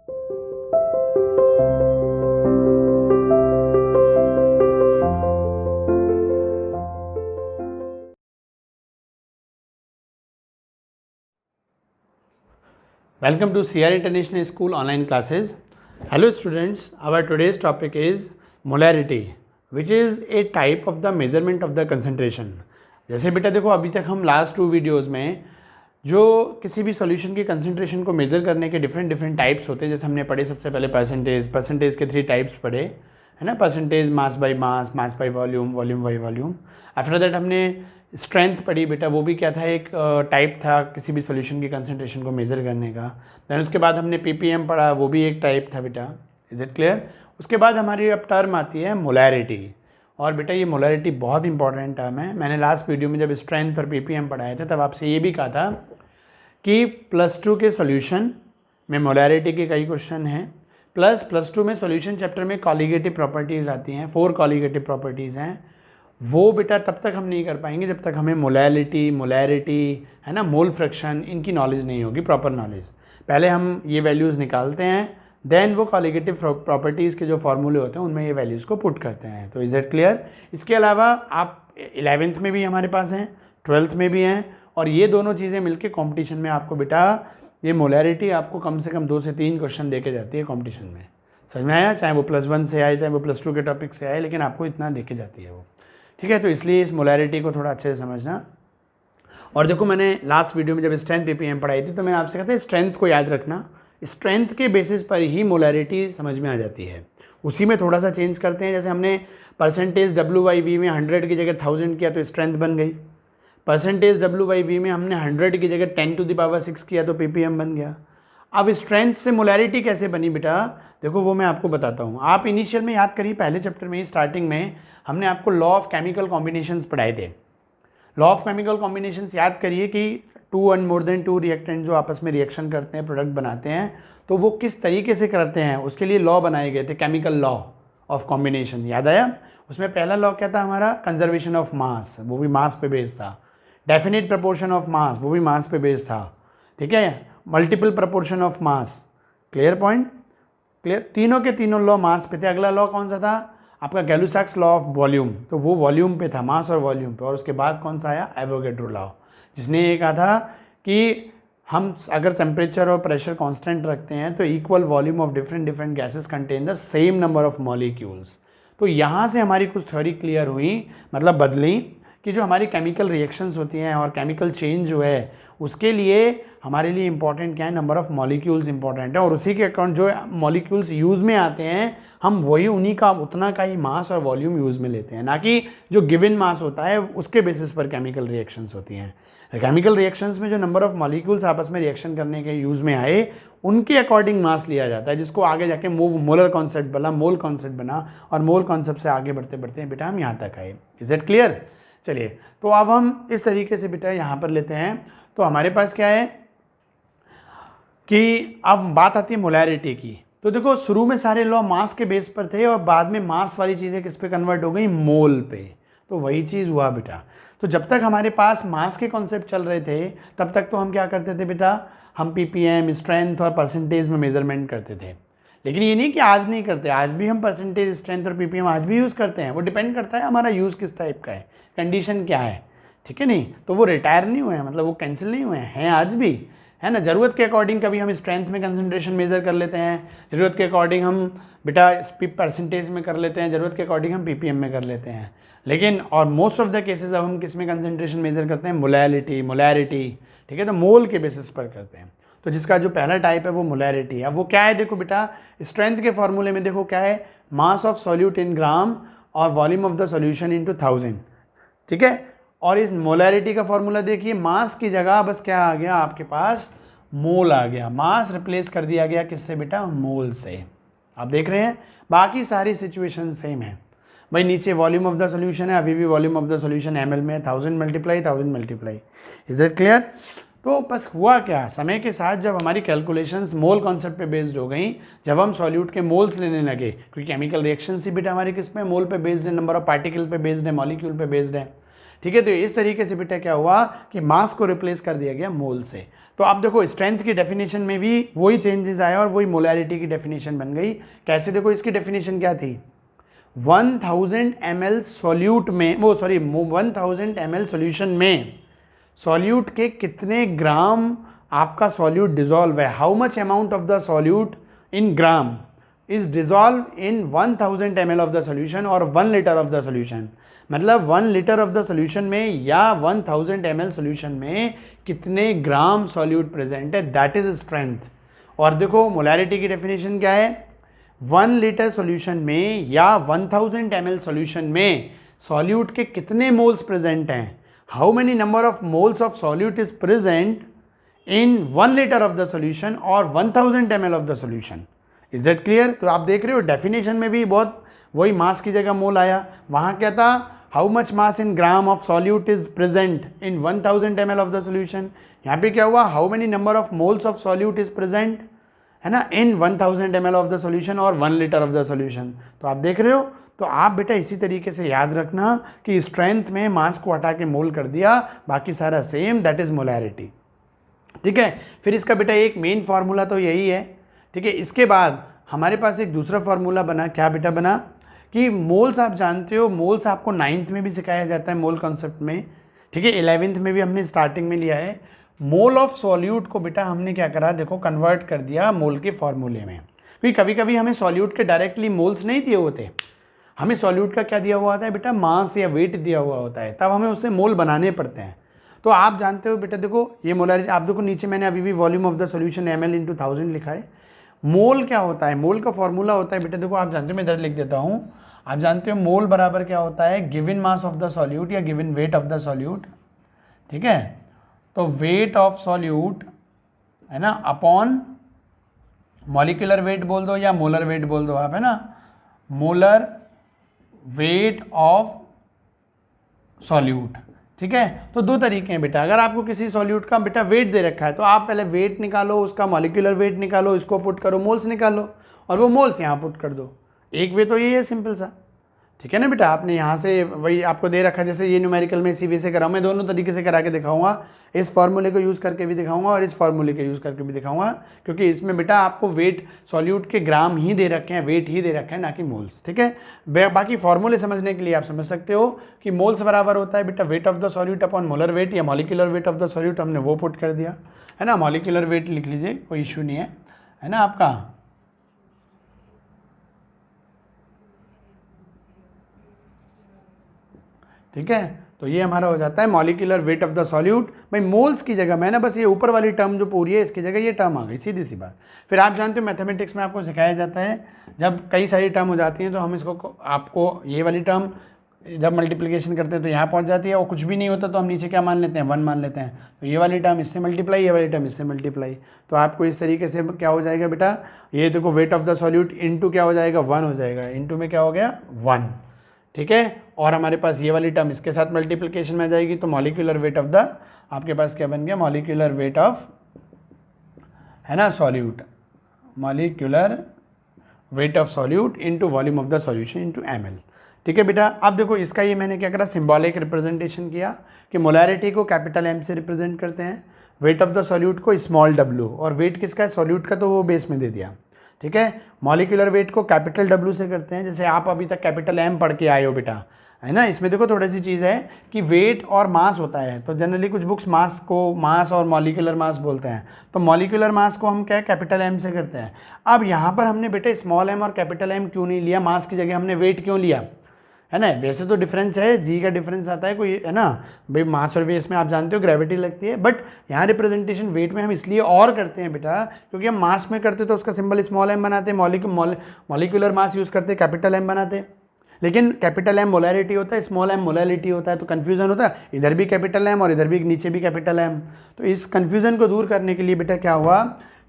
Welcome to CR International School online classes. Hello students, our today's topic is molarity, which is a type of the measurement of the concentration. जैसे बेटा देखो, अभी तक हम last 2 videos में जो किसी भी सॉल्यूशन की कंसंट्रेशन को मेज़र करने के डिफरेंट टाइप्स होते हैं, जैसे हमने पढ़े सबसे पहले परसेंटेज के 3 टाइप्स पढ़े, है ना, percentage, mass by mass, mass by volume, volume by volume. After that हमने स्ट्रेंथ पढ़ी बेटा, वो भी क्या था, एक टाइप था किसी भी सॉल्यूशन की कंसंट्रेशन को मेज़र करने का। दैन उसके बाद हमने पीपीएम पढ़ा, वो भी एक टाइप था बेटा। Is it clear? उसके बाद हमारी अब टर्म आती है मोलैरिटी, और बेटा ये मोलैरिटी बहुत इंपॉर्टेंट टर्म है। मैंने लास्ट वीडियो में जब स्ट्रेंथ और पीपीएम पढ़ाए थे तब आपसे ये भी कहा था कि +2 के सॉल्यूशन में मोलैरिटी के कई क्वेश्चन हैं, +2 में सॉल्यूशन चैप्टर में कॉलिगेटिव प्रॉपर्टीज़ आती हैं, 4 कॉलिगेटिव प्रॉपर्टीज़ हैं। वो बेटा तब तक हम नहीं कर पाएंगे जब तक हमें मोलैरिटी, है ना, मोल फ्रैक्शन, इनकी नॉलेज नहीं होगी, प्रॉपर नॉलेज। पहले हम ये वैल्यूज़ निकालते हैं, देन वो कॉलिगेटिव प्रॉपर्टीज़ के जो फॉर्मूले होते हैं उनमें ये वैल्यूज़ को पुट करते हैं। तो इज़ इट क्लियर? इसके अलावा आप 11th में भी हमारे पास हैं, 12th में भी हैं, और ये दोनों चीज़ें मिलके कंपटीशन में आपको बेटा ये मोलैरिटी आपको कम से कम 2 से 3 क्वेश्चन देके जाती है कंपटीशन में। समझ में आया? चाहे वो +1 से आए, चाहे वो +2 के टॉपिक से आए, लेकिन आपको इतना देके जाती है वो। ठीक है, तो इसलिए इस मोलैरिटी को थोड़ा अच्छे से समझना। और देखो, मैंने लास्ट वीडियो में जब स्ट्रेंथ पीपीएम पढ़ाई थी तो मैंने आपसे कहा था स्ट्रेंथ को याद रखना, स्ट्रेंथ के बेसिस पर ही मोलैरिटी समझ में आ जाती है। उसी में थोड़ा सा चेंज करते हैं, जैसे हमने परसेंटेज W/V में 100 की जगह 1000 किया तो स्ट्रेंथ बन गई, परसेंटेज W/V में हमने 100 की जगह 10⁶ किया तो पीपीएम बन गया। अब स्ट्रेंथ से मोलैरिटी कैसे बनी बेटा, देखो वो मैं आपको बताता हूँ। आप इनिशियल में याद करिए, पहले चैप्टर में ही स्टार्टिंग में हमने आपको लॉ ऑफ केमिकल कॉम्बिनेशंस पढ़ाए थे। लॉ ऑफ केमिकल कॉम्बिनेशंस याद करिए कि 2 and more than 2 रिएक्टेंट जो आपस में रिएक्शन करते हैं, प्रोडक्ट बनाते हैं, तो वो किस तरीके से करते हैं उसके लिए लॉ बनाए गए थे, केमिकल लॉ ऑफ कॉम्बिनेशन। याद आया? उसमें पहला लॉ क्या था हमारा? कंजर्वेशन ऑफ मास, वो भी मास पे बेस्ड था। डेफिनेट प्रपोर्शन ऑफ मास, वो भी मास पे बेस्ड था। ठीक है, multiple proportion of mass, clear point? Clear? तीनों के तीनों लॉ मास पे थे। अगला लॉ कौन सा था आपका? गैलुसैक्स लॉ ऑफ वॉल्यूम, तो वो वॉल्यूम पे था, मास और वॉल्यूम पे। और उसके बाद कौन सा आया? एवोगैड्रो लॉ, जिसने ये कहा था कि हम अगर टेम्परेचर और प्रेशर कांस्टेंट रखते हैं तो equal volume of different gases contain the same number of molecules. तो यहाँ से हमारी कुछ थ्योरी क्लियर हुई, मतलब बदली, कि जो हमारी केमिकल रिएक्शंस होती हैं और केमिकल चेंज जो है उसके लिए हमारे लिए इंपॉर्टेंट क्या है? नंबर ऑफ मॉलिक्यूल्स इंपॉर्टेंट है, और उसी के अकाउंट जो मॉलिक्यूल्स यूज़ में आते हैं हम वही उन्हीं का उतना का ही मास और वॉल्यूम यूज़ में लेते हैं, ना कि जो गिवन मास होता है उसके बेसिस पर केमिकल रिएक्शंस होती हैं। केमिकल रिएक्शंस में जो नंबर ऑफ मॉलिक्यूल्स आपस में रिएक्शन करने के यूज़ में आए उनके अकॉर्डिंग मास लिया जाता है, जिसको आगे जाके मोलर कॉन्सेप्ट बना, मोल कॉन्सेप्ट बना, और मोल कॉन्सेप्ट से आगे बढ़ते बढ़ते बेटा हम यहाँ तक आए। Is it clear? चलिए, तो अब हम इस तरीके से बेटा यहाँ पर लेते हैं। तो हमारे पास क्या है कि अब बात आती है मोलैरिटी की। तो देखो, शुरू में सारे लॉ मास के बेस पर थे और बाद में मास वाली चीज़ें किस पे कन्वर्ट हो गई? मोल पे। तो वही चीज़ हुआ बेटा। तो जब तक हमारे पास मास के कॉन्सेप्ट चल रहे थे तब तक तो हम क्या करते थे बेटा? हम पीपीएम, स्ट्रेंथ और परसेंटेज में मेजरमेंट करते थे। लेकिन ये नहीं कि आज नहीं करते, आज भी हम परसेंटेज, स्ट्रेंथ और पीपीएम आज भी यूज़ करते हैं। वो डिपेंड करता है हमारा यूज़ किस टाइप का है, कंडीशन क्या है। ठीक है, नहीं तो वो रिटायर नहीं हुए हैं, मतलब वो कैंसिल नहीं हुए हैं, आज भी है ना। ज़रूरत के अकॉर्डिंग कभी हम स्ट्रेंथ में कंसंट्रेशन मेज़र कर लेते हैं, ज़रूरत के अकॉर्डिंग हम बेटा परसेंटेज में कर लेते हैं, ज़रूरत के अकॉर्डिंग हम पीपीएम में कर लेते हैं। लेकिन और मोस्ट ऑफ द केसेस अब हम किस में कंसंट्रेशन मेज़र करते हैं? मोलैरिटी। ठीक है, तो मोल के बेसिस पर करते हैं। तो जिसका जो पहला टाइप है वो मोलैरिटी है। अब वो क्या है? देखो बेटा, स्ट्रेंथ के फॉर्मूले में देखो क्या है? मास ऑफ सॉल्यूट इन ग्राम और volume of the solution into 1000। ठीक है, और इस मोलैरिटी का फॉर्मूला देखिए, मास की जगह बस क्या आ गया आपके पास? मोल आ गया। मास रिप्लेस कर दिया गया किससे बेटा? मोल से। आप देख रहे हैं, बाकी सारी सिचुएशन सेम है भाई। नीचे वॉल्यूम ऑफ द सॉल्यूशन है, अभी भी volume of the solution ml में, 1000 मल्टीप्लाई। Is it clear? तो बस हुआ क्या, समय के साथ जब हमारी कैलकुलेशंस मोल कॉन्सेप्ट पे बेस्ड हो गई, जब हम सॉल्यूट के मोल्स लेने लगे, क्योंकि केमिकल रिएक्शंस ही बेटा हमारी किस पे? मोल पे बेस्ड है, नंबर ऑफ पार्टिकल पे बेस्ड है, मॉलिक्यूल पे बेस्ड है। ठीक है, तो इस तरीके से बेटा क्या हुआ कि मास को रिप्लेस कर दिया गया मोल से। तो आप देखो स्ट्रेंथ की डेफिनेशन में भी वही चेंजेस आया और वही मोलैरिटी की डेफिनेशन बन गई। कैसे, देखो इसकी डेफिनेशन क्या थी, 1000 ml सॉल्यूट में 1000 ml सॉल्यूशन में सॉल्यूट के कितने ग्राम आपका सॉल्यूट डिजॉल्व है, how much amount of the solute in gram is dissolve in 1000 ml of the solution और 1 लीटर ऑफ द सॉल्यूशन। मतलब 1 लीटर ऑफ द सॉल्यूशन में या 1000 ml सॉल्यूशन में कितने ग्राम सॉल्यूट प्रेजेंट है, दैट इज स्ट्रेंथ। और देखो मोलैरिटी की डेफिनेशन क्या है, 1 लीटर सॉल्यूशन में या 1000 ml सॉल्यूशन में सॉल्यूट के कितने मोल्स प्रेजेंट हैं, how many number of moles of solute is present in 1 litre of the solution और 1000 ml of the solution. Is that clear? तो आप देख रहे हो डेफिनेशन में भी बहुत वही मास की जगह मोल आया, वहाँ क्या था, how much mass in gram of solute is present in 1000 ml of the solution. यहाँ पे क्या हुआ, how many number of moles of solute is present, है ना, इन 1000 ml ऑफ द सॉल्यूशन और 1 लीटर ऑफ द सॉल्यूशन। तो आप देख रहे हो, तो आप बेटा इसी तरीके से याद रखना कि स्ट्रेंथ में मास को हटा के मोल कर दिया, बाकी सारा सेम, दैट इज मोलैरिटी। ठीक है, फिर इसका बेटा एक मेन फार्मूला तो यही है। ठीक है, इसके बाद हमारे पास एक दूसरा फार्मूला बना, क्या बेटा बना कि मोल्स, आप जानते हो मोल्स आपको 9th में भी सिखाया जाता है मोल कॉन्सेप्ट में। ठीक है, 11th में भी हमने स्टार्टिंग में लिया है। मोल ऑफ सॉल्यूट को बेटा हमने क्या करा, देखो कन्वर्ट कर दिया मोल के फॉर्मूले में। क्योंकि कभी कभी हमें सॉल्यूट के डायरेक्टली मोल्स नहीं दिए होते, हमें सॉल्यूट का क्या दिया हुआ होता है बेटा, मास या वेट दिया हुआ होता है, तब हमें उससे मोल बनाने पड़ते हैं। तो आप जानते हो बेटा, देखो ये मोलैरिटी, आप देखो नीचे मैंने अभी भी volume of the solution ml × 1000 लिखा है। मोल क्या होता है, मोल का फॉर्मूला होता है बेटा, देखो आप जानते हो, मैं इधर लिख देता हूँ, आप जानते हो मोल बराबर क्या होता है, given mass of the solute या given weight of the solute. ठीक है, तो वेट ऑफ सॉल्यूट है ना अपॉन मॉलिक्यूलर वेट बोल दो या मोलर वेट बोल दो आप, है ना, मोलर वेट ऑफ सॉल्यूट। ठीक है, तो दो तरीके हैं बेटा, अगर आपको किसी सॉल्यूट का बेटा वेट दे रखा है तो आप पहले वेट निकालो, उसका मॉलिक्यूलर वेट निकालो, इसको पुट करो, मोल्स निकालो और वो मोल्स यहाँ पुट कर दो। एक वे तो ये है सिंपल सा। ठीक है ना बेटा, आपने यहाँ से वही आपको दे रखा है, जैसे ये न्यूमेरिकल में इसी वे से कराऊँ, मैं दोनों तरीके से करा के दिखाऊंगा, इस फार्मूले को यूज़ करके भी दिखाऊंगा और इस फार्मूले को यूज़ करके भी दिखाऊंगा, क्योंकि इसमें बेटा आपको वेट सॉल्यूट के ग्राम ही दे रखे हैं, वेट ही दे रखे हैं, ना कि मोल्स। ठीक है, बाकी फार्मूले समझने के लिए आप समझ सकते हो कि मोल्स बराबर होता है बेटा weight of the solute upon molar weight या molecular weight of the solute, हमने वो पुट कर दिया, है ना, मॉलिक्यूलर वेट लिख लीजिए, कोई इशू नहीं है ना आपका। ठीक है, तो ये हमारा हो जाता है molecular weight of the solute. भाई मोल्स की जगह मैंने बस ये ऊपर वाली टर्म जो पूरी है इसकी जगह ये टर्म आ गई, सीधी सी बात। फिर आप जानते हो मैथमेटिक्स में आपको सिखाया जाता है, जब कई सारी टर्म हो जाती हैं तो हम इसको, आपको ये वाली टर्म जब मल्टीप्लिकेशन करते हैं तो यहाँ पहुँच जाती है, और कुछ भी नहीं होता तो हम नीचे क्या मान लेते हैं, 1 मान लेते हैं। तो ये वाली टर्म इससे मल्टीप्लाई, ये वाली टर्म इससे मल्टीप्लाई, तो आपको इस तरीके से क्या हो जाएगा बेटा, ये देखो wait of the solute into क्या हो जाएगा, 1 हो जाएगा, इंटू में क्या हो गया 1। ठीक है, और हमारे पास ये वाली टर्म इसके साथ मल्टीप्लिकेशन में आ जाएगी, तो मॉलिक्यूलर वेट ऑफ द, आपके पास क्या बन गया, मॉलिक्यूलर वेट ऑफ, है ना, solute, molecular weight of solute into volume of the solution into ml। ठीक है बेटा, अब देखो इसका ये मैंने क्या करा, सिंबॉलिक रिप्रेजेंटेशन किया कि मोलैरिटी को कैपिटल M से रिप्रेजेंट करते हैं, वेट ऑफ द सॉल्यूट को स्मॉल w, और वेट किसका है, सॉल्यूट का, तो वो बेस में दे दिया। ठीक है, मॉलिक्यूलर वेट को कैपिटल W से करते हैं, जैसे आप अभी तक कैपिटल M पढ़ के आए हो बेटा, है ना। इसमें देखो थोड़ी सी चीज़ है कि वेट और मास होता है, तो जनरली कुछ बुक्स मास को मास और मॉलिक्यूलर मास बोलते हैं, तो मॉलिक्यूलर मास को हम क्या कैपिटल M से करते हैं। अब यहाँ पर हमने बेटा स्मॉल m और कैपिटल M क्यों नहीं लिया, मास की जगह हमने वेट क्यों लिया, है ना। वैसे तो डिफरेंस है, जी का डिफरेंस आता है कोई, है ना भाई, मास और वेट में आप जानते हो ग्रेविटी लगती है, बट यहाँ रिप्रेजेंटेशन वेट में हम इसलिए और करते हैं बेटा क्योंकि हम मास में करते तो उसका सिंबल स्मॉल m बनाते हैं, मॉलिक्यूलर मास यूज़ करते कैपिटल M बनाते, लेकिन कैपिटल M मोलैरिटी होता है, स्मॉल m मोलैरिटी होता है, तो कन्फ्यूज़न होता है, इधर भी कैपिटल M और इधर भी नीचे भी कैपिटल M। तो इस कन्फ्यूज़न को दूर करने के लिए बेटा क्या हुआ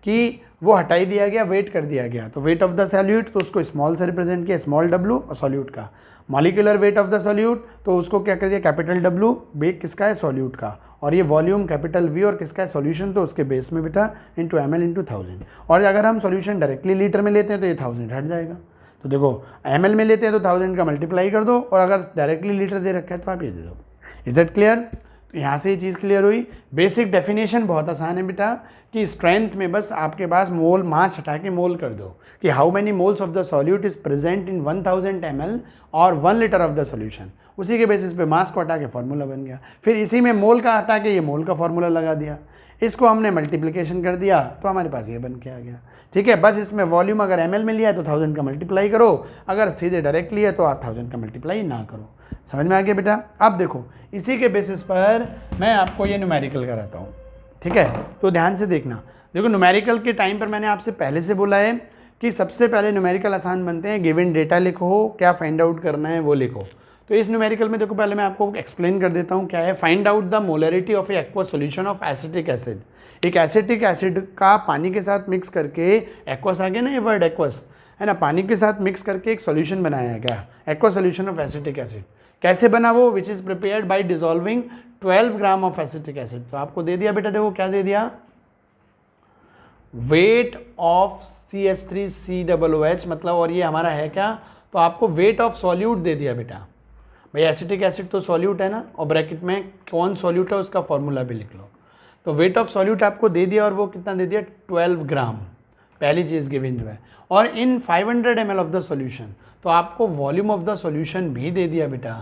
कि वो हटाई दिया गया, वेट कर दिया गया, तो वेट ऑफ द सॉल्यूट तो उसको स्मॉल से रिप्रेजेंट किया, स्मॉल w, और सॉल्यूट का molecular weight of the solute तो उसको क्या कर दिया कैपिटल W, वेट किसका है सॉल्यूट का, और ये वॉल्यूम कैपिटल V और किसका है सॉल्यूशन, तो उसके बेस में बेटा इंटू ml इंटू 1000। और अगर हम सॉल्यूशन डायरेक्टली लीटर में लेते हैं तो ये 1000 हट जाएगा, तो देखो ml में लेते हैं तो 1000 का मल्टीप्लाई कर दो, और अगर डायरेक्टली लीटर दे रखा है तो आप ये दे दो। Is that clear. तो यहाँ से ये चीज़ क्लियर हुई। बेसिक डेफिनेशन बहुत आसान है बेटा कि स्ट्रेंथ में बस आपके पास मोल मास हटा के मोल कर दो कि how many moles of the solute is present in 1000 ml और 1 लीटर ऑफ द सॉल्यूशन। उसी के बेसिस पे मास को हटा के फॉर्मूला बन गया। फिर इसी में मोल का हटा के ये मोल का फॉर्मूला लगा दिया, इसको हमने मल्टीप्लिकेशन कर दिया तो हमारे पास ये बन के आ गया। ठीक है, बस इसमें वॉल्यूम अगर ml में लिया है तो 1000 का मल्टीप्लाई करो, अगर सीधे डायरेक्ट लिया तो आप 1000 का मल्टीप्लाई ना करो। समझ में आ गया बेटा। अब देखो इसी के बेसिस पर मैं आपको ये न्यूमेरिकल कराता हूँ। ठीक है, तो ध्यान से देखना। देखो न्यूमेरिकल के टाइम पर मैंने आपसे पहले से बोला है कि सबसे पहले न्यूमेरिकल आसान बनते हैं, गिवन डेटा लिखो, क्या फाइंड आउट करना है वो लिखो। तो इस न्यूमेरिकल में देखो पहले मैं आपको एक्सप्लेन कर देता हूँ क्या है। Find out the molarity of A aqua solution of acetic acid. एक एसिटिक एसिड का पानी के साथ मिक्स करके, एक्वस आ गया ना ये वर्ड एक्वस है ना, पानी के साथ मिक्स करके एक सॉल्यूशन बनाया गया, aqua solution of acetic acid. कैसे बना वो? Which is prepared by dissolving 12 gram of acetic acid. तो आपको दे दिया बेटा, देखो क्या दे दिया, वेट ऑफ CH3COOH मतलब, और ये हमारा है क्या, तो आपको वेट ऑफ सॉल्यूट दे दिया बेटा। भाई एसिटिक एसिड तो सॉल्यूट है ना, और ब्रैकेट में कौन सॉल्यूट है उसका फॉर्मूला भी लिख लो। तो वेट ऑफ सॉल्यूट आपको दे दिया, और वो कितना दे दिया, 12 ग्राम, पहली चीज़ गिवन जो है। और इन 500 ml ऑफ द सॉल्यूशन, तो आपको वॉल्यूम ऑफ द सॉल्यूशन भी दे दिया बेटा।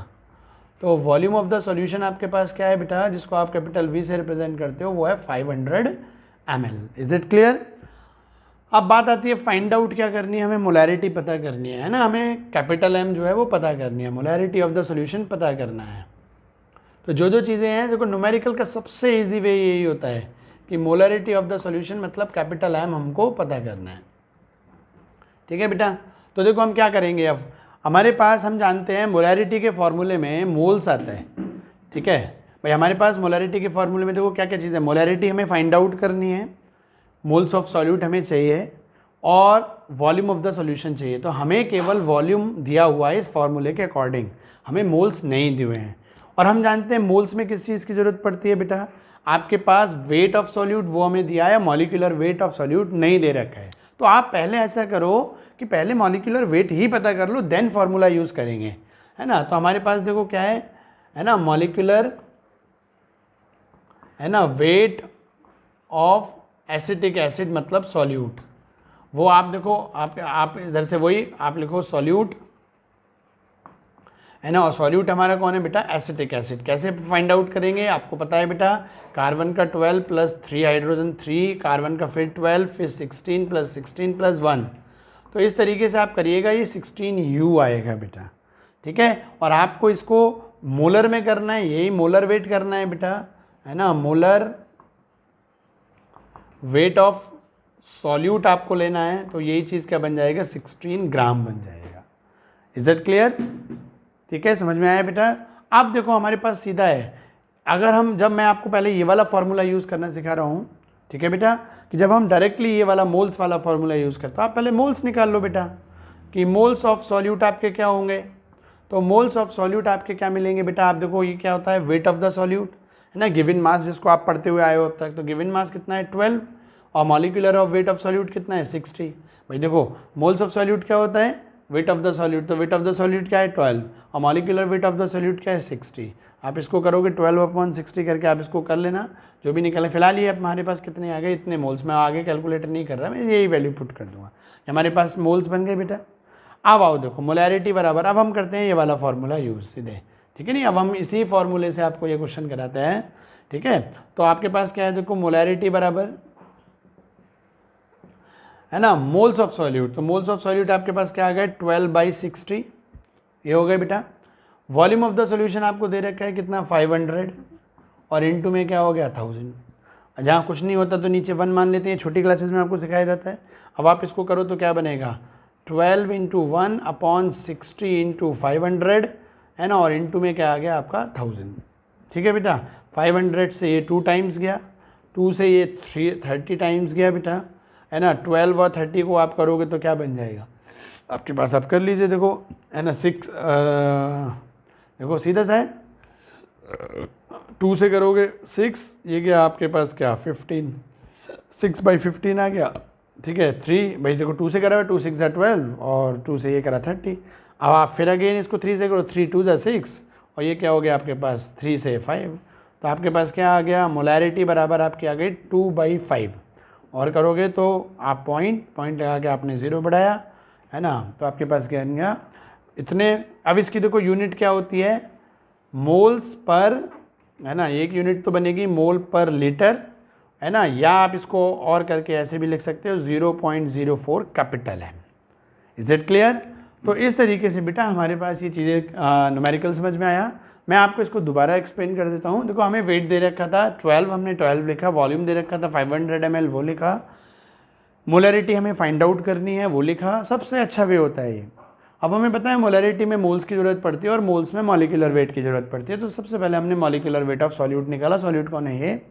तो वॉल्यूम ऑफ द सॉल्यूशन आपके पास क्या है बेटा, जिसको आप कैपिटल V से रिप्रेजेंट करते हो, वो है 500 ml। Is it clear? अब बात आती है फाइंड आउट क्या करनी है, हमें मोलैरिटी पता करनी है ना, हमें कैपिटल M जो है वो पता करनी है, मोलैरिटी ऑफ द सॉल्यूशन पता करना है। तो जो जो चीज़ें हैं, देखो न्यूमेरिकल का सबसे इजी वे यही होता है कि मोलैरिटी ऑफ द सॉल्यूशन मतलब कैपिटल M हमको पता करना है। ठीक है बेटा, तो देखो हम क्या करेंगे। अब हमारे पास, हम जानते हैं मोलैरिटी के फॉर्मूले में मोल्स आता है। ठीक है भाई, हमारे पास मोलैरिटी के फॉर्मूले में देखो क्या क्या चीज़ है। मोलैरिटी हमें फाइंड आउट करनी है, मोल्स ऑफ सॉल्यूट हमें चाहिए, और वॉल्यूम ऑफ द सॉल्यूशन चाहिए। तो हमें केवल वॉल्यूम दिया हुआ है इस फॉर्मूले के अकॉर्डिंग, हमें मोल्स नहीं दिए हुए हैं। और हम जानते हैं मोल्स में किस चीज़ की ज़रूरत पड़ती है बेटा, आपके पास वेट ऑफ सॉल्यूट वो हमें दिया है, मॉलिक्यूलर वेट ऑफ सॉल्यूट नहीं दे रखा है। तो आप पहले ऐसा करो कि पहले मॉलिक्यूलर वेट ही पता कर लो, देन फार्मूला यूज़ करेंगे, है ना। तो हमारे पास देखो क्या है ना, मॉलिक्यूलर है ना वेट ऑफ एसिटिक एसिड मतलब सॉल्यूट, वो आप देखो, आप इधर से वही आप लिखो सॉल्यूट, है ना। और सॉल्यूट हमारा कौन है बेटा, एसिटिक एसिड। कैसे फाइंड आउट करेंगे, आपको पता है बेटा, कार्बन का 12 + 3 हाइड्रोजन 3, कार्बन का फिर 12, फिर 16 + 16 + 1। तो इस तरीके से आप करिएगा, ये 16U आएगा बेटा। ठीक है, और आपको इसको मोलर में करना है, यही मोलर वेट करना है बेटा, है ना। मोलर वेट ऑफ सॉल्यूट आपको लेना है, तो यही चीज़ क्या बन जाएगा, 16 ग्राम बन जाएगा। Is that clear? ठीक है, समझ में आया बेटा। अब देखो हमारे पास सीधा है, अगर हम, जब मैं आपको पहले ये वाला फॉर्मूला यूज़ करना सिखा रहा हूँ, ठीक है बेटा, कि जब हम डायरेक्टली ये वाला मोल्स वाला फॉर्मूला यूज़ करते हो, आप पहले मोल्स निकाल लो बेटा, कि मोल्स ऑफ सॉल्यूट आपके क्या होंगे। तो मोल्स ऑफ सॉल्यूट आपके क्या मिलेंगे बेटा, आप देखो ये क्या होता है, वेट ऑफ द सॉल्यूट, है ना, गिवन मास जिसको आप पढ़ते हुए आए हो अब तक। तो गिवन मास कितना है, 12, और molecular of weight of solute कितना है, 60। भाई देखो मोल्स ऑफ सॉल्यूट क्या होता है, वेट ऑफ द सॉल्यूट, तो वेट ऑफ द सॉल्यूट क्या है, 12, और molecular weight of the solute क्या है, 60। आप इसको करोगे 12/60 करके आप इसको कर लेना, जो भी निकले। फिलहाल ये हमारे पास कितने आ गए, इतने मोल्स। मैं आगे कैलकुलेटर नहीं कर रहा, मैं यही वैल्यू पुट कर दूंगा। हमारे पास मोल्स बन गए बेटा। अब आओ देखो मोलैरिटी बराबर, अब हम करते हैं ये वाला फॉर्मूला यूज़ सीधे, ठीक है नहीं। अब हम इसी फॉर्मूले से आपको ये क्वेश्चन कराते हैं, ठीक है। तो आपके पास क्या है, देखो मोलैरिटी बराबर, है ना, मोल्स ऑफ सॉल्यूट। तो मोल्स ऑफ सॉल्यूट आपके पास क्या आ गया, 12/60, ये हो गया बेटा। वॉल्यूम ऑफ द सॉल्यूशन आपको दे रखा है कितना, 500, और इनटू में क्या हो गया, 1000। जहाँ कुछ नहीं होता तो नीचे 1 मान लेते हैं, छोटी क्लासेस में आपको सिखाया जाता है। अब आप इसको करो तो क्या बनेगा, 12 × 1/60 × 500, है ना, और इनटू में क्या आ गया आपका 1000। ठीक है बेटा, 500 से ये 2 टाइम्स गया, 2 से ये 30 टाइम्स गया बेटा, है ना। 12 और 30 को आप करोगे तो क्या बन जाएगा आपके पास, आप कर लीजिए, देखो है ना, 6 देखो सीधा सा है, 2 से करोगे 6, ये गया आपके पास क्या, 15, 6/15 आ गया। ठीक है, 3 भाई देखो 2 से करा, 2 6 12, और 2 से ये करा 30। अब आप फिर अगेन इसको 3 से करो, 3 2 6, और ये क्या हो गया आपके पास, 3 से 5, तो आपके पास क्या आ गया, मोलैरिटी बराबर आपकी आ गई 2/5, और करोगे तो आप पॉइंट लगा के आपने 0 बढ़ाया, है ना, तो आपके पास क्या बन गया इतने। अब इसकी देखो यूनिट क्या होती है, मोल्स पर, है ना, एक यूनिट तो बनेगी मोल पर लीटर, है ना, या आप इसको और करके ऐसे भी लिख सकते हो 0.04 कैपिटल है। Is it clear? तो इस तरीके से बेटा हमारे पास ये चीज़ें न्यूमेरिकल समझ में आया। मैं आपको इसको दोबारा एक्सप्लेन कर देता हूँ। देखो हमें वेट दे रखा था 12, हमने 12 लिखा, वॉल्यूम दे रखा था 500 ml वो लिखा, मोलैरिटी हमें फाइंड आउट करनी है वो लिखा। सबसे अच्छा वे होता है ये। अब हमें पता है मोलैरिटी में मोल्स की ज़रूरत पड़ती है और मोल्स में मॉलिक्यूलर वेट की ज़रूरत पड़ती है। तो सबसे पहले हमने मॉलिक्यूलर वेट ऑफ सॉल्यूट निकाला। सॉल्यूट कौन है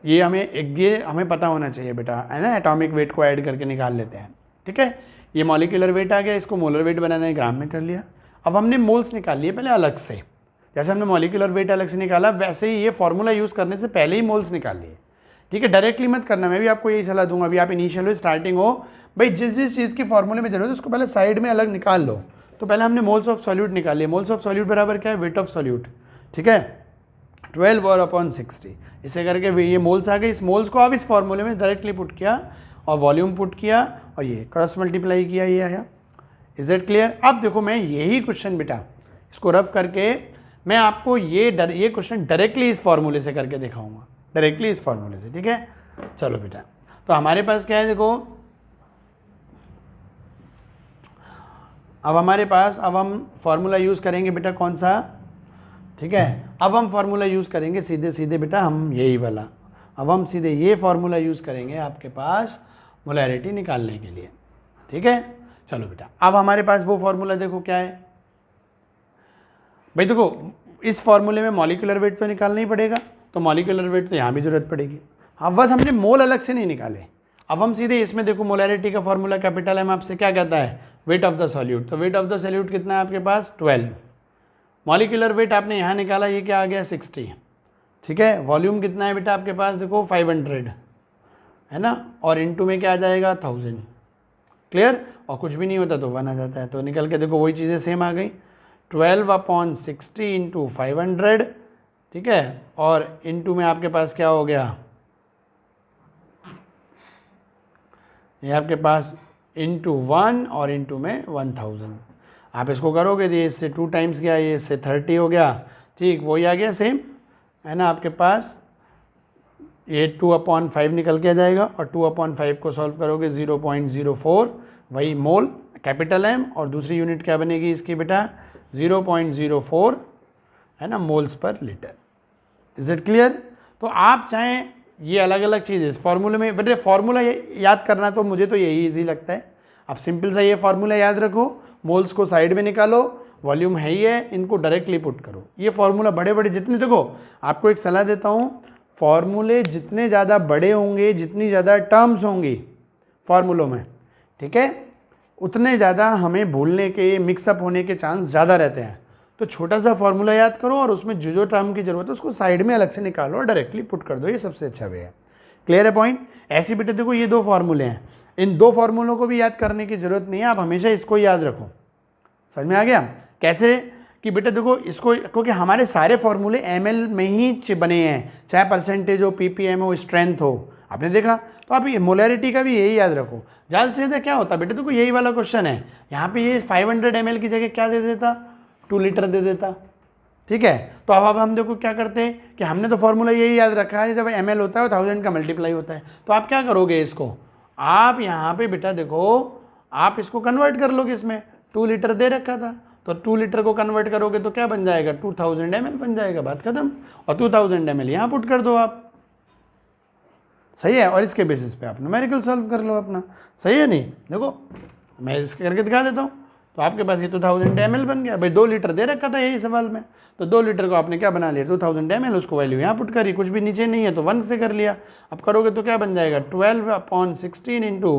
ये हमें पता होना चाहिए बेटा, है ना, एटॉमिक वेट को ऐड करके निकाल लेते हैं। ठीक है, ये मॉलिक्यूलर वेट आ गया, इसको मोलर वेट बनाना है, ग्राम में कर लिया। अब हमने मोल्स निकाल लिए पहले अलग से, जैसे हमने मॉलिक्यूलर वेट अलग से निकाला वैसे ही ये फॉर्मूला यूज़ करने से पहले ही मोल्स निकाल लिए। ठीक है, डायरेक्टली मत करना, मैं भी आपको यही सलाह दूंगा। अभी आप इनिशियल हो, स्टार्टिंग हो, भाई जिस चीज़ की फॉर्मूले में जरूरत है उसको पहले साइड में अलग निकाल लो। तो पहले हमने मोल्स ऑफ सॉल्यूट निकाल लिए। मोल्स ऑफ सॉल्यूट बराबर क्या है, वेट ऑफ सॉल्यूट। ठीक है, 12/60, इसे करके ये मोल्स आ गए। इस मोल्स को आप इस फॉर्मूले में डायरेक्टली पुट किया और वॉल्यूम पुट किया और ये क्रॉस मल्टीप्लाई किया, ये आया। Is it clear? अब देखो मैं यही क्वेश्चन बेटा इसको रफ करके मैं आपको ये क्वेश्चन डायरेक्टली इस फॉर्मूले से करके दिखाऊंगा, डायरेक्टली इस फॉर्मूले से। ठीक है, चलो बेटा, तो हमारे पास क्या है, देखो अब हमारे पास, अब हम फॉर्मूला यूज़ करेंगे बेटा कौन सा, ठीक है, अब हम फार्मूला यूज़ करेंगे सीधे बेटा हम यही वाला। अब हम सीधे ये फार्मूला यूज़ करेंगे आपके पास मोलैरिटी निकालने के लिए। ठीक है, चलो बेटा, अब हमारे पास वो फार्मूला देखो क्या है भाई। देखो इस फार्मूले में मॉलिक्यूलर वेट तो निकालना ही पड़ेगा, तो मॉलिक्यूलर वेट तो यहाँ भी ज़रूरत पड़ेगी। अब बस हमने मोल अलग से नहीं निकाले, अब हम सीधे इसमें देखो मोलैरिटी का फार्मूला कैपिटल एम आपसे क्या कहता है, वेट ऑफ द सॉल्यूट। तो वेट ऑफ द सॉल्यूट कितना है आपके पास, 12। मॉलिक्यूलर वेट आपने यहाँ निकाला, ये क्या आ गया, 60। ठीक है, वॉल्यूम कितना है बेटा आपके पास, देखो 500, है ना, और इनटू में क्या आ जाएगा, 1000। क्लियर? और कुछ भी नहीं होता तो 1 आ जाता है, तो निकल के देखो वही चीज़ें सेम आ गई, 12/60 इंटू 500। ठीक है, और इनटू में आपके पास क्या हो गया, ये आपके पास इंटू 1 और इंटू में 1000। आप इसको करोगे तो ये इससे 2 टाइम्स गया, ये इससे 30 हो गया। ठीक, वही आ गया सेम, है ना, आपके पास ये 2/5 निकल के आ जाएगा, और 2/5 को सॉल्व करोगे 0.04, वही मोल कैपिटल एम, और दूसरी यूनिट क्या बनेगी इसकी बेटा, 0.04, है ना, moles per litre. Is it clear? तो आप चाहें ये अलग अलग चीज़ इस फार्मूले में, बेटे फार्मूला याद करना तो मुझे तो यही ईजी लगता है। आप सिंपल सा ये फार्मूला याद रखो, मोल्स को साइड में निकालो, वॉल्यूम है ही है, इनको डायरेक्टली पुट करो। ये फार्मूला बड़े जितने, देखो आपको एक सलाह देता हूँ, फार्मूले जितने ज़्यादा बड़े होंगे, जितनी ज़्यादा टर्म्स होंगी फार्मूलों में, ठीक है, उतने ज़्यादा हमें भूलने के, मिक्सअप होने के चांस ज़्यादा रहते हैं। तो छोटा सा फार्मूला याद करो और उसमें जो टर्म की ज़रूरत है उसको साइड में अलग से निकालो और डायरेक्टली पुट कर दो, ये सबसे अच्छा वे है। क्लियर है पॉइंट? ऐसे बेटे देखो ये 2 फार्मूले हैं, इन 2 फार्मूलों को भी याद करने की ज़रूरत नहीं है, आप हमेशा इसको याद रखो। समझ में आ गया कैसे? कि बेटे देखो इसको, क्योंकि हमारे सारे फार्मूले ml में ही बने हैं, चाहे परसेंटेज हो, ppm हो, स्ट्रेंथ हो, आपने देखा। तो आप मोलैरिटी का भी यही याद रखो। ज़्यादा से ज़्यादा क्या होता बेटे, देखो यही वाला क्वेश्चन है, यहाँ पे ये 500 ml की जगह क्या दे देता, 2 लीटर दे देता। ठीक है, तो अब हम देखो क्या करते हैं कि हमने तो फार्मूला यही याद रखा है, जब ml होता है 1000 का मल्टीप्लाई होता है। तो आप क्या करोगे इसको, आप यहाँ पे बेटा देखो आप इसको कन्वर्ट कर लोगे, इसमें 2 लीटर दे रखा था, तो 2 लीटर को कन्वर्ट करोगे तो क्या बन जाएगा, 2000 ml बन जाएगा, बात खत्म। और 2000 ml यहाँ पुट कर दो आप, सही है, और इसके बेसिस पे आप न्यूमेरिकल सॉल्व कर लो अपना। सही है नहीं? देखो मैं इसके करके दिखा देता हूँ। तो आपके पास ये 2000 ml बन गया भाई, 2 लीटर दे रखा था यही सवाल में, तो 2 लीटर को आपने क्या बना लिया, 2000 ml, उसको वैल्यू यहाँ पुट करी, कुछ भी नीचे नहीं है तो 1 से कर लिया। अब करोगे तो क्या बन जाएगा, 12/16 इंटू,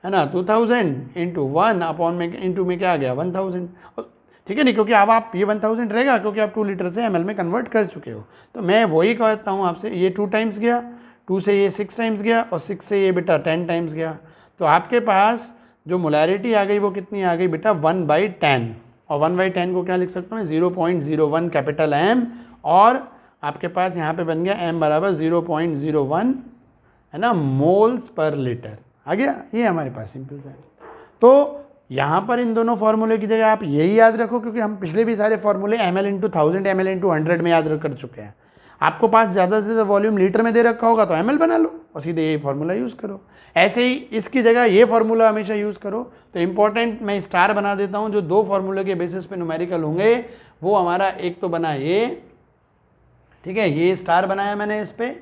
है ना, 2000 इंटू 1 में इंटू में क्या आ गया, 1000। ठीक है नहीं, क्योंकि अब आप ये 1000 रहेगा, क्योंकि आप 2 लीटर से ml में कन्वर्ट कर चुके हो। तो मैं वही कहता हूँ आपसे, ये 2 टाइम्स गया, 2 से ये 6 टाइम्स गया, और 6 से ये बेटा 10 टाइम्स गया। तो आपके पास जो मोलैरिटी आ गई वो कितनी आ गई बेटा, 1/10। और 1/10 को क्या लिख सकता हूँ, 0.01 कैपिटल एम, और आपके पास यहाँ पे बन गया m बराबर 0.01 है ना मोल्स पर लीटर आ गया, ये हमारे पास सिंपल सा है। तो यहाँ पर इन दोनों फार्मूले की जगह आप यही याद रखो, क्योंकि हम पिछले भी सारे फार्मूले ml × 1000 ml × 100 में याद कर चुके हैं। आपको पास ज़्यादा से ज़्यादा वॉल्यूम लीटर में दे रखा होगा तो ml बना लो और सीधे ये फार्मूला यूज़ करो। ऐसे ही इसकी जगह ये फार्मूला हमेशा यूज़ करो। तो इंपॉर्टेंट मैं स्टार बना देता हूँ, जो दो फार्मूले के बेसिस पे न्यूमेरिकल होंगे वो हमारा एक तो बना ये, ठीक है, ये स्टार बनाया मैंने इस पर।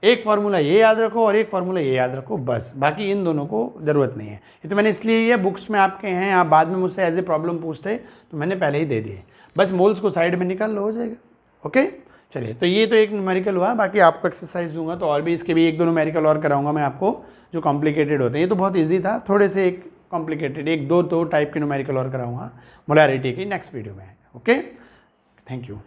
एक फार्मूला ये याद रखो और एक फार्मूला ये याद रखो, बस। बाकी इन दोनों को ज़रूरत नहीं है। ये तो मैंने इसलिए ये बुक्स में आपके हैं, आप बाद में मुझसे एज ए प्रॉब्लम पूछते तो मैंने पहले ही दे दिए। बस मोल्स को साइड में निकाल लो, हो जाएगा। ओके, चलिए, तो ये तो एक न्यूमेरिकल हुआ। बाकी आपको एक्सरसाइज दूंगा तो और भी इसके भी एक दो न्यूमेरिकल और कराऊंगा मैं आपको, जो कॉम्प्लिकेटेड होते हैं। ये तो बहुत ईजी था, थोड़े से एक कॉम्प्लिकेटेड एक दो टाइप के न्यूमेरिकल और कराऊंगा मोलैरिटी की नेक्स्ट वीडियो में। Okay, thank you.